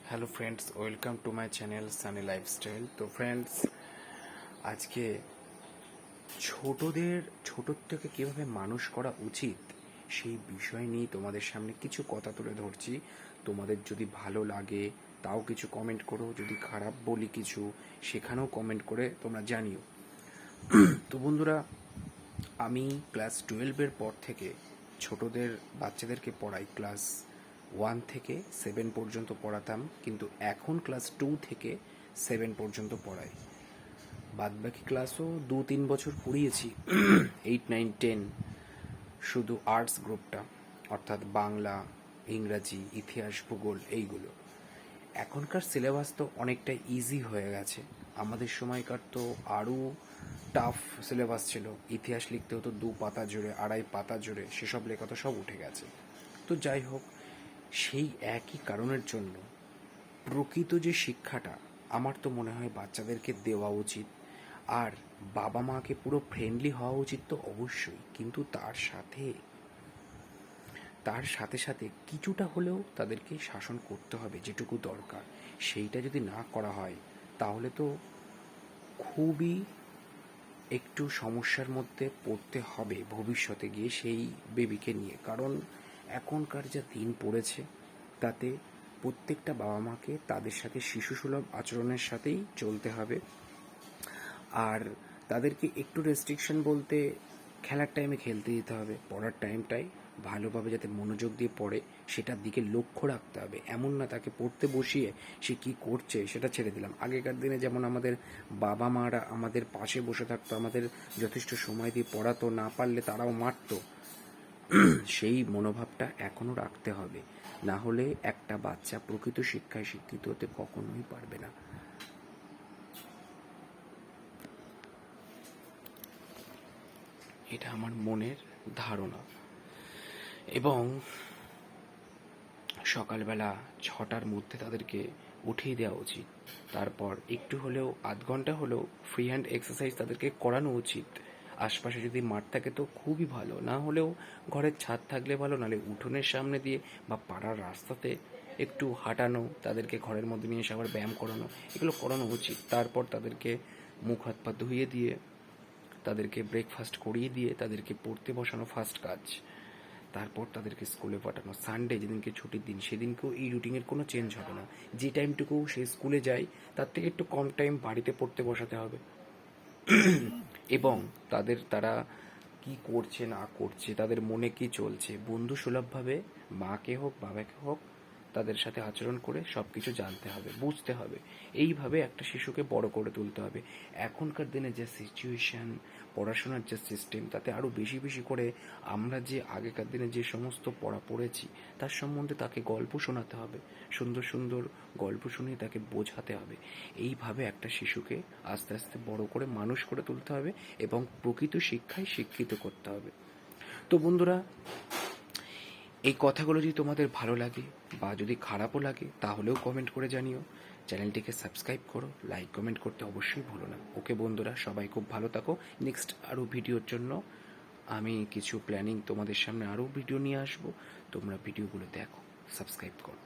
Hello friends, welcome to my channel Sunny lifestyle. তো friends, আজকে ছোটোর থেকে কীভাবে মানুষ করা উচিত সেই বিষয় নিয়ে তোমাদের সামনে কিছু কথা তুলে ধরছি। তোমাদের যদি ভালো লাগে তাও কিছু কমেন্ট করো, যদি খারাপ বলি কিছু সেখানেও কমেন্ট করে তোমরা জানিও। তো বন্ধুরা, আমি ক্লাস 12-এর পর থেকে বাচ্চাদেরকে পড়াই। ক্লাস 1 থেকে 7 পর্যন্ত পড়াতাম, কিন্তু এখন ক্লাস 2 থেকে 7 পর্যন্ত পড়াই। বাদবাকি ক্লাসও 2-3 বছর পড়িয়েছি। 8, 9, 10 শুধু আর্টস গ্রুপটা, অর্থাৎ বাংলা, ইংরাজি, ইতিহাস, ভূগোল এইগুলো। এখনকার সিলেবাস তো অনেকটা ইজি হয়ে গেছে। আমাদের সময়কার তো আরও টাফ সিলেবাস ছিল। ইতিহাস লিখতে হতো 2 পাতা জুড়ে, 2.5 পাতা জুড়ে, সেসব লেখা তো সব উঠে গেছে। তো যাই হোক, সেই একই কারণের জন্য প্রকৃত যে শিক্ষাটা আমার তো মনে হয় বাচ্চাদেরকে দেওয়া উচিত। আর বাবা মাকে পুরো ফ্রেন্ডলি হওয়া উচিত তো অবশ্যই, কিন্তু তার সাথে সাথে কিছুটা হলেও তাদেরকে শাসন করতে হবে যেটুকু দরকার। সেইটা যদি না করা হয় তাহলে তো খুবই একটু সমস্যার মধ্যে পড়তে হবে ভবিষ্যতে গিয়ে সেই বেবিকে নিয়ে। কারণ এখনকার যা দিন পড়েছে তাতে প্রত্যেকটা বাবা মাকে তাদের সাথে শিশুসুলভ আচরণের সাথেই চলতে হবে। আর তাদেরকে একটু রেস্ট্রিকশন বলতে, খেলার টাইমে খেলতে দিতে হবে, পড়ার টাইমটাই ভালোভাবে যাতে মনোযোগ দিয়ে পড়ে সেটার দিকে লক্ষ্য রাখতে হবে। এমন না তাকে পড়তে বসিয়ে সে কী করছে সেটা ছেড়ে দিলাম। আগেকার দিনে যেমন আমাদের বাবা মারা আমাদের পাশে বসে থাকতো, আমাদের যথেষ্ট সময় দিয়ে পড়াতো, না পারলে তারাও মারতো, সেই মনোভাবটা এখনও রাখতে হবে। না হলে একটা বাচ্চা প্রকৃত শিক্ষায় শিক্ষিত হতে কখনোই পারবে না। এটা আমার মনের ধারণা। এবং সকালবেলা 6টার মধ্যে তাদেরকে উঠিয়ে দেওয়া উচিত। তারপর একটু হলেও আধ ঘন্টা হলেও ফ্রি হ্যান্ড এক্সারসাইজ তাদেরকে করানো উচিত। আশপাশে যদি মাঠ থাকে তো খুবই ভালো, না হলেও ঘরের ছাদ থাকলে ভালো, নাহলে উঠোনের সামনে দিয়ে বা পাড়ার রাস্তাতে একটু হাঁটানো, তাদেরকে ঘরের মধ্যে নিয়ে এসে আবার ব্যায়াম করানো, এগুলো করানো উচিত। তারপর তাদেরকে মুখ হাত পা ধুয়ে দিয়ে, তাদেরকে ব্রেকফাস্ট করিয়ে দিয়ে তাদেরকে পড়তে বসানো ফার্স্ট কাজ। তারপর তাদেরকে স্কুলে পাঠানো। সানডে যেদিনকে ছুটির দিন সেদিনকেও এই রুটিনের কোনো চেঞ্জ হবে না। যে টাইমটুকু সে স্কুলে যায় তার থেকে একটু কম টাইম বাড়িতে পড়তে বসাতে হবে। এবং তারা কি করছে না করছে, তাদের মনে কি চলছে, বন্ধু সুলভভাবে মাকে হোক বাবাকে হোক তাদের সাথে আচরণ করে সব কিছু জানতে হবে, বুঝতে হবে। এইভাবে একটা শিশুকে বড় করে তুলতে হবে। এখনকার দিনে যে সিচুয়েশান, পড়াশোনার যে সিস্টেম, তাতে আরও বেশি বেশি করে আমরা যে আগেকার দিনে যে সমস্ত পড়া পড়েছি তার সম্বন্ধে তাকে গল্প শোনাতে হবে, সুন্দর সুন্দর গল্প শুনিয়ে তাকে বোঝাতে হবে। এইভাবে একটা শিশুকে আস্তে আস্তে বড় করে মানুষ করে তুলতে হবে এবং প্রকৃত শিক্ষায় শিক্ষিত করতে হবে। তো বন্ধুরা, এই কথাগুলো যদি তোমাদের ভালো লাগে বা যদি খারাপও লাগে তাহলেও কমেন্ট করে জানিও। চ্যানেলটিকে সাবস্ক্রাইব করো, লাইক কমেন্ট করতে অবশ্যই ভুলো না। ওকে বন্ধুরা, সবাই খুব ভালো থাকো। নেক্সট আরও ভিডিওর জন্য আমি কিছু প্ল্যানিং তোমাদের সামনে আরও ভিডিও নিয়ে আসবো। তোমরা ভিডিওগুলো দেখো, সাবস্ক্রাইব করো।